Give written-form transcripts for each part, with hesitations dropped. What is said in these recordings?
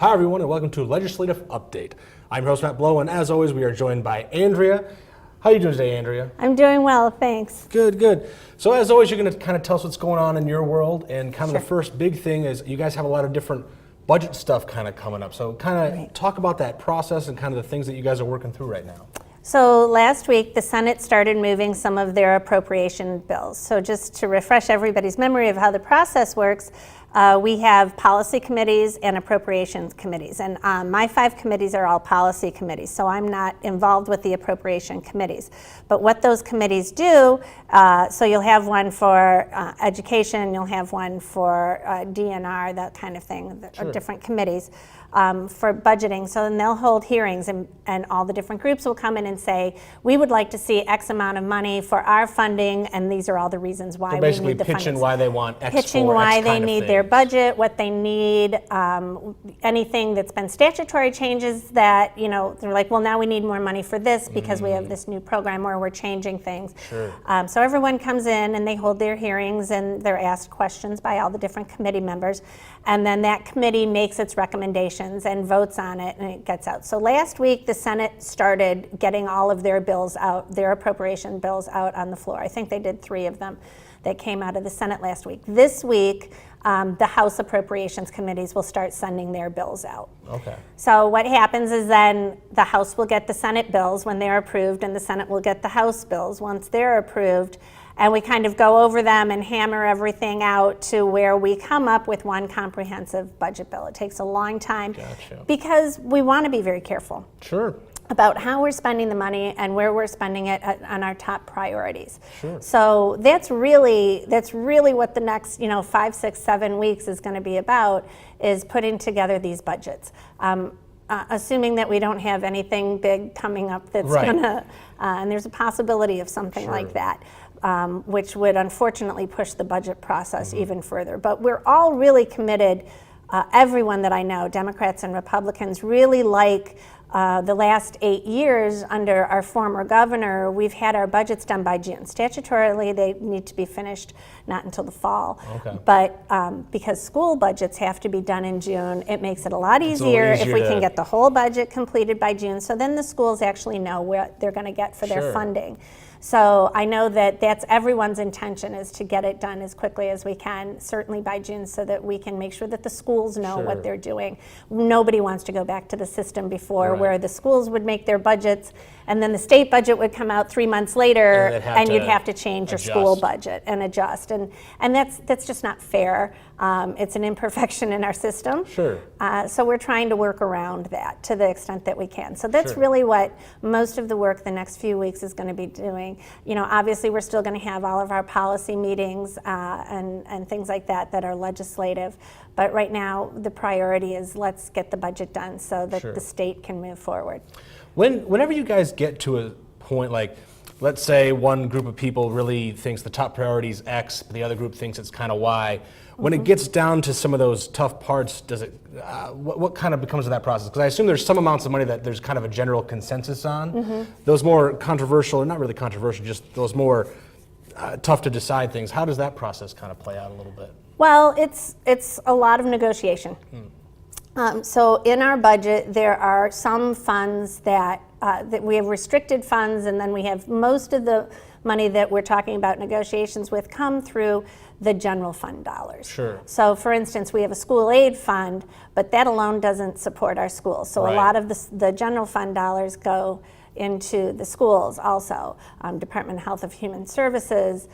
Hi everyone and welcome to Legislative Update. I'm your host Matt Blow, and as always we are joined by Andrea. How are you doing today, Andrea? I'm doing well, thanks. Good. So as always, you're going to kind of tell us what's going on in your world, and kind of the first big thing is you guys have a lot of different budget stuff kind of coming up. So kind of talk about that process and kind of the things that you guys are working through right now. So last week, the Senate started moving some of their appropriation bills. So just to refresh everybody's memory of how the process works, we have policy committees and appropriations committees. And my 5 committees are all policy committees, so I'm not involved with the appropriation committees. But what those committees do, so you'll have one for education, you'll have one for DNR, that kind of thing, different committees. For budgeting, so then they'll hold hearings and all the different groups will come in and say, we would like to see X amount of money for our funding, and these are all the reasons why we need the funding. Basically pitching why they want X pitching for why X they kind of need thing. their budget, what they need, anything that's been statutory changes that, you know, they're like, well, now we need more money for this because we have this new program where we're changing things. Sure. So everyone comes in and they hold their hearings and they're asked questions by all the different committee members. And then that committee makes its recommendations and votes on it, and it gets out. So last week, the Senate started getting all of their bills out, their appropriation bills out on the floor. I think they did 3 of them that came out of the Senate last week. This week, the House Appropriations Committees will start sending their bills out. Okay. So what happens is then the House will get the Senate bills when they're approved, and the Senate will get the House bills once they're approved. And we kind of go over them and hammer everything out to where we come up with one comprehensive budget bill. It takes a long time because we want to be very careful about how we're spending the money and where we're spending it on our top priorities. So that's really what the next 5, 6, 7 weeks is going to be about, is putting together these budgets. Assuming that we don't have anything big coming up that's going to, and there's a possibility of something like that. Which would unfortunately push the budget process even further. But we're all really committed, everyone that I know, Democrats and Republicans, really like the last 8 years under our former governor. We've had our budgets done by June. Statutorily, they need to be finished not until the fall. But because school budgets have to be done in June, it makes it a lot easier if we can get the whole budget completed by June. So then the schools actually know what they're going to get for their funding. So I know that that's everyone's intention, is to get it done as quickly as we can, certainly by June, so that we can make sure that the schools know what they're doing. Nobody wants to go back to the system before where the schools would make their budgets and then the state budget would come out 3 months later and you'd have to change your school budget and adjust. And that's just not fair. It's an imperfection in our system. So we're trying to work around that to the extent that we can. So that's really what most of the work the next few weeks is going to be doing. Obviously we're still going to have all of our policy meetings and things like that are legislative. But right now the priority is let's get the budget done so that the state can move forward. Whenever you guys get to a point like, let's say one group of people really thinks the top priority is X, but the other group thinks it's kind of Y. When it gets down to some of those tough parts, does it? What kind of becomes of that process? Because I assume there's some amounts of money that there's kind of a general consensus on. Those more controversial, or not really controversial, just those more tough to decide things. How does that process kind of play out a little bit? Well, it's a lot of negotiation. So in our budget, there are some funds that we have restricted funds, and then we have most of the money that we're talking about negotiations with come through the general fund dollars. So for instance, we have a school aid fund, but that alone doesn't support our schools. So a lot of the general fund dollars go into the schools also, Department of Health and Human Services,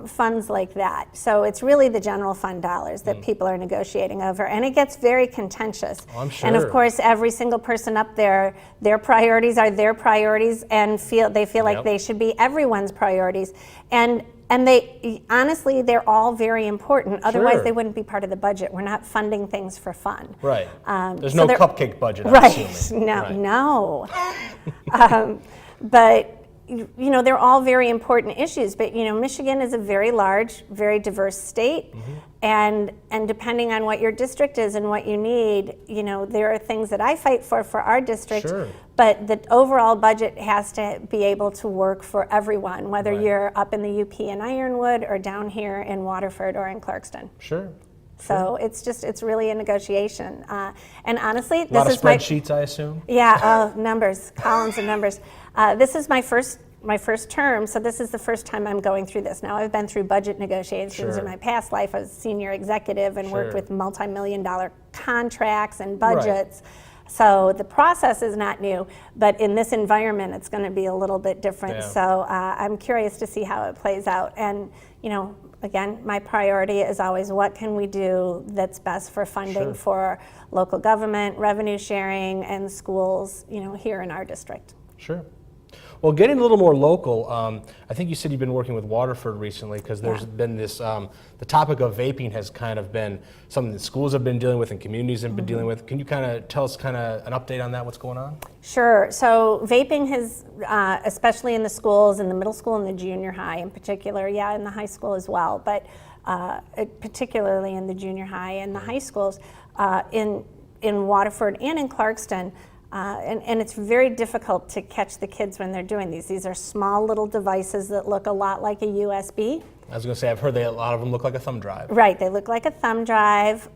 funds like that. So it's really the general fund dollars that people are negotiating over, and it gets very contentious. And of course, every single person up there, their priorities are their priorities, and they feel like they should be everyone's priorities. And they, honestly, they're all very important. Otherwise, they wouldn't be part of the budget. We're not funding things for fun. There's no cupcake budget, I'm assuming. No. But they're all very important issues. But Michigan is a very large, very diverse state, and depending on what your district is and what you need, there are things that I fight for our district. But the overall budget has to be able to work for everyone, whether you're up in the UP in Ironwood or down here in Waterford or in Clarkston. So it's really a negotiation. And honestly, A lot this of is my spreadsheets, I assume? yeah, numbers, columns and numbers. This is my first term, so this is the first time I'm going through this. Now, I've been through budget negotiations Sure. in my past life. I was a senior executive and worked Sure. with multi-million-dollar contracts and budgets. So the process is not new, but in this environment, it's going to be a little bit different. Yeah. So I'm curious to see how it plays out. And, again, my priority is always what can we do that's best for funding Sure. for local government, revenue sharing, and schools, here in our district. Sure. Well, getting a little more local, I think you said you've been working with Waterford recently because there's been this, the topic of vaping has kind of been something that schools have been dealing with and communities have been dealing with. Can you kind of tell us kind of an update on that, what's going on? Sure. So vaping has, especially in the schools, in the middle school and the junior high in particular, in the high school as well, but particularly in the junior high and the high schools, in Waterford and in Clarkston. And it's very difficult to catch the kids when they're doing these. These are small little devices that look a lot like a USB. I was going to say, I've heard a lot of them look like a thumb drive. Right, they look like a thumb drive.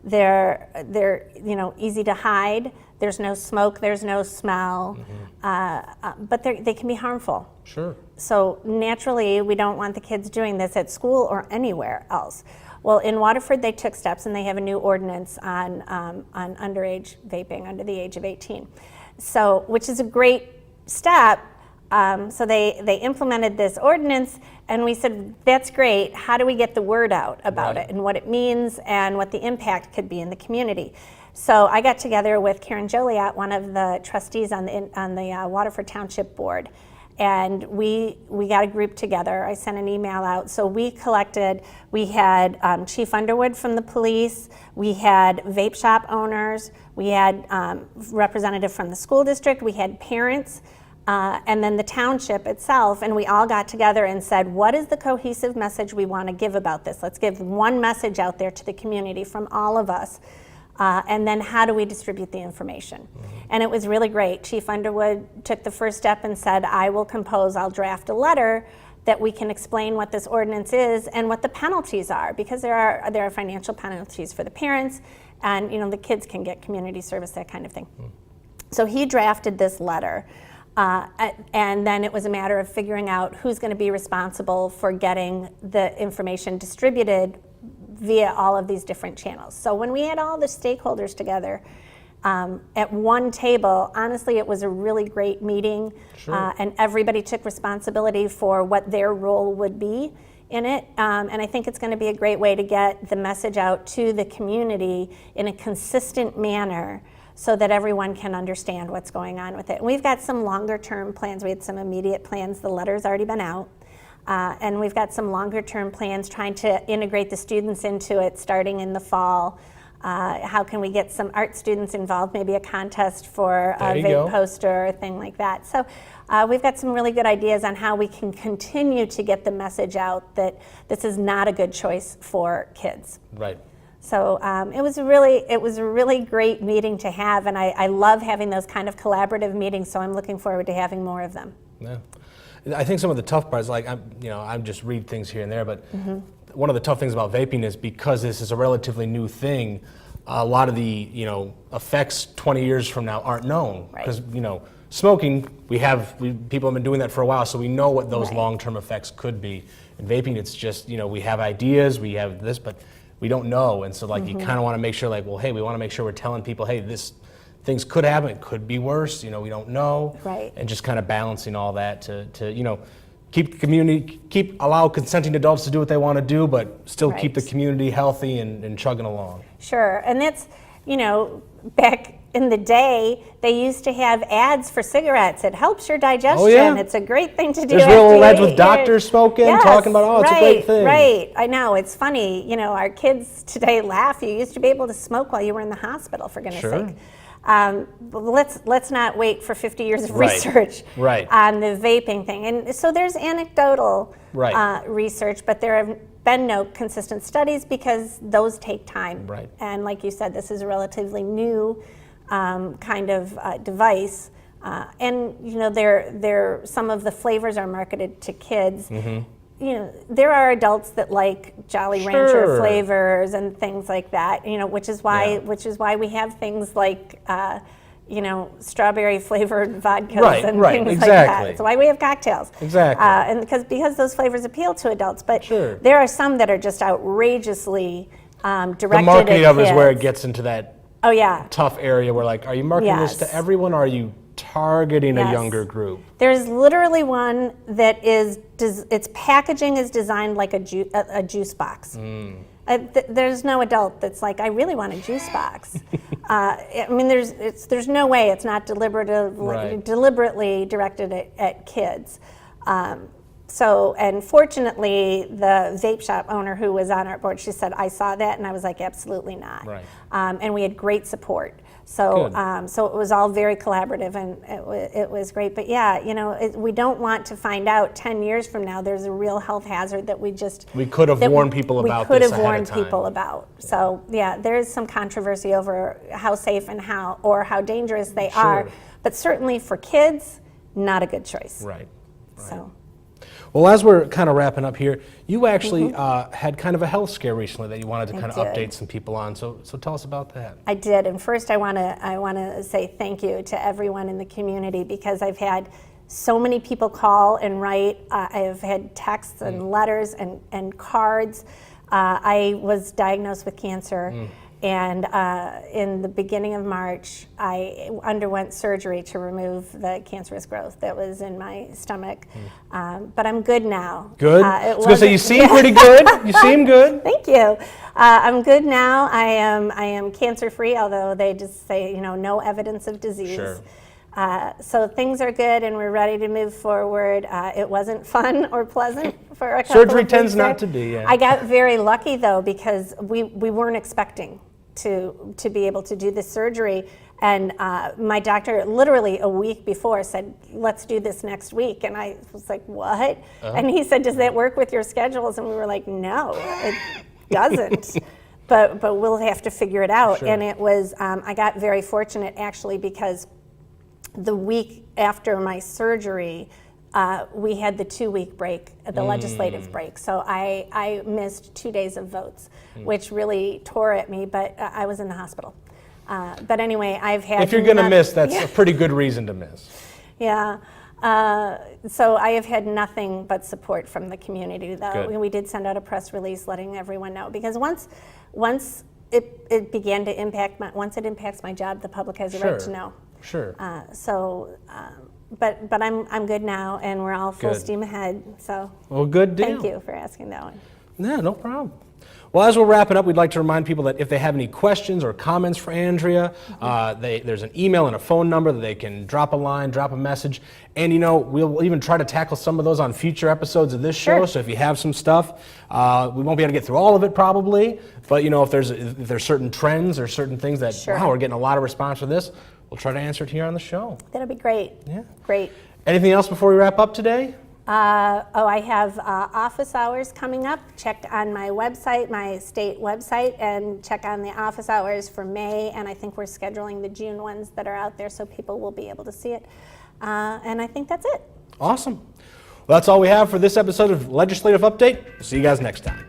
They're easy to hide. There's no smoke, there's no smell, but they can be harmful. Sure. So naturally, we don't want the kids doing this at school or anywhere else. Well, in Waterford, they took steps, and they have a new ordinance on underage vaping, under the age of 18. So, which is a great step. So they implemented this ordinance, and we said, that's great. How do we get the word out about it and what it means and what the impact could be in the community? So I got together with Karen Joliet, one of the trustees on the Waterford Township Board. And we got a group together. I sent an email out. So we had Chief Underwood from the police, we had vape shop owners, we had representative from the school district, we had parents, and then the township itself, and we all got together and said, what is the cohesive message we want to give about this? Let's give one message out there to the community from all of us. And then how do we distribute the information? And it was really great. Chief Underwood took the first step and said, I'll draft a letter that we can explain what this ordinance is and what the penalties are, because there are financial penalties for the parents, and the kids can get community service, that kind of thing. So he drafted this letter, and then it was a matter of figuring out who's going to be responsible for getting the information distributed via all of these different channels. So when we had all the stakeholders together at one table, honestly, it was a really great meeting. Sure. And everybody took responsibility for what their role would be in it. And I think it's going to be a great way to get the message out to the community in a consistent manner so that everyone can understand what's going on with it. And we've got some longer term plans. We had some immediate plans. The letter's already been out. And we've got some longer term plans trying to integrate the students into it starting in the fall. How can we get some art students involved, maybe a contest for a vape poster, a thing like that. So we've got some really good ideas on how we can continue to get the message out that this is not a good choice for kids. Right. So it was a really great meeting to have, and I love having those kind of collaborative meetings, so I'm looking forward to having more of them. Yeah. I think some of the tough parts, like I just read things here and there, but one of the tough things about vaping is because this is a relatively new thing, a lot of the effects 20 years from now aren't known. Because smoking, people have been doing that for a while, so we know what those long-term effects could be. In vaping, it's just we have ideas, we have this, but we don't know, and so you kind of want to make sure, hey, we want to make sure we're telling people, hey, things could happen, it could be worse, we don't know. Right. And just kind of balancing all that to keep the community, allow consenting adults to do what they want to do, but still keep the community healthy and chugging along. Sure, and that's, back in the day, they used to have ads for cigarettes. It helps your digestion. Oh, yeah. It's a great thing to do. There's little ads with doctors smoking, talking about, it's a great thing. Right, I know, it's funny. Our kids today laugh. You used to be able to smoke while you were in the hospital, for goodness sake. But let's not wait for 50 years of research on the vaping thing. And so there's anecdotal research, but there have been no consistent studies because those take time. Right. And like you said, this is a relatively new kind of device. And some of the flavors are marketed to kids. there are adults that like Jolly Rancher Sure. flavors and things like that, which is why we have things like strawberry flavored vodkas Right, and right, things like exactly. that. That's why we have cocktails. Exactly. And because those flavors appeal to adults, but Sure. there are some that are just outrageously directed The marketing at of it is where it kids. gets into that Oh yeah. tough area where, like, are you marketing this Yes. to everyone, or are you targeting a Yes. younger group? There's literally one that its packaging is designed like a juice box. There's no adult that's like, I really want a juice box. I mean, there's no way it's not Right. deliberately directed at kids. And fortunately, the vape shop owner who was on our board, she said, I saw that, and I was like, absolutely not. Right. And we had great support. So, Good. so it was all very collaborative, and it was great. But yeah, we don't want to find out 10 years from now there's a real health hazard that we could have warned people about We could this have ahead warned of time. people about. So yeah, there is some controversy over how safe and how dangerous they are. Sure. But certainly for kids, not a good choice. Right. So. Well, as we're kind of wrapping up here, you actually had kind of a health scare recently that you wanted to kind of did. update some people on. So tell us about that. I did, and first I want to say thank you to everyone in the community, because I've had so many people call and write. I've had texts and letters and cards. I was diagnosed with cancer, and in the beginning of March, I underwent surgery to remove the cancerous growth that was in my stomach. But I'm good now. Good? I was going to say, you seem pretty good. You seem good. Thank you. I'm good now. I am cancer-free, although they just say, no evidence of disease. Sure. So things are good, and we're ready to move forward. It wasn't fun or pleasant for a couple Surgery of tends weeks not there. to be, yeah. I got very lucky, though, because we weren't expecting to be able to do this surgery. And my doctor literally a week before said, let's do this next week. And I was like, what? And he said, does that work with your schedules? And we were like, no, it doesn't. But we'll have to figure it out. Sure. And it was, I got very fortunate actually, because the week after my surgery, we had the 2-week break, the legislative break. So I missed 2 days of votes, which really tore at me, but I was in the hospital. But anyway, I've had... If you're going to miss, that's a pretty good reason to miss. Yeah. So I have had nothing but support from the community, though. Good. We did send out a press release letting everyone know, because once it began to impact once it impacts my job, the public has a right to know. Sure. But I'm good now, and we're all full Good. steam ahead. So Well, good deal. thank you for asking that one. Yeah, no problem. Well, as we're wrapping up, we'd like to remind people that if they have any questions or comments for Andrea, there's an email and a phone number that they can drop a line, drop a message, and we'll even try to tackle some of those on future episodes of this show. Sure. So if you have some stuff, we won't be able to get through all of it probably, but if there's certain trends or certain things that Sure. wow, we're getting a lot of response for this, we'll try to answer it here on the show. That'll be great. Yeah. Great. Anything else before we wrap up today? I have office hours coming up. Check on my website, my state website, and check on the office hours for May. And I think we're scheduling the June ones that are out there, so people will be able to see it. And I think that's it. Awesome. Well, that's all we have for this episode of Legislative Update. See you guys next time.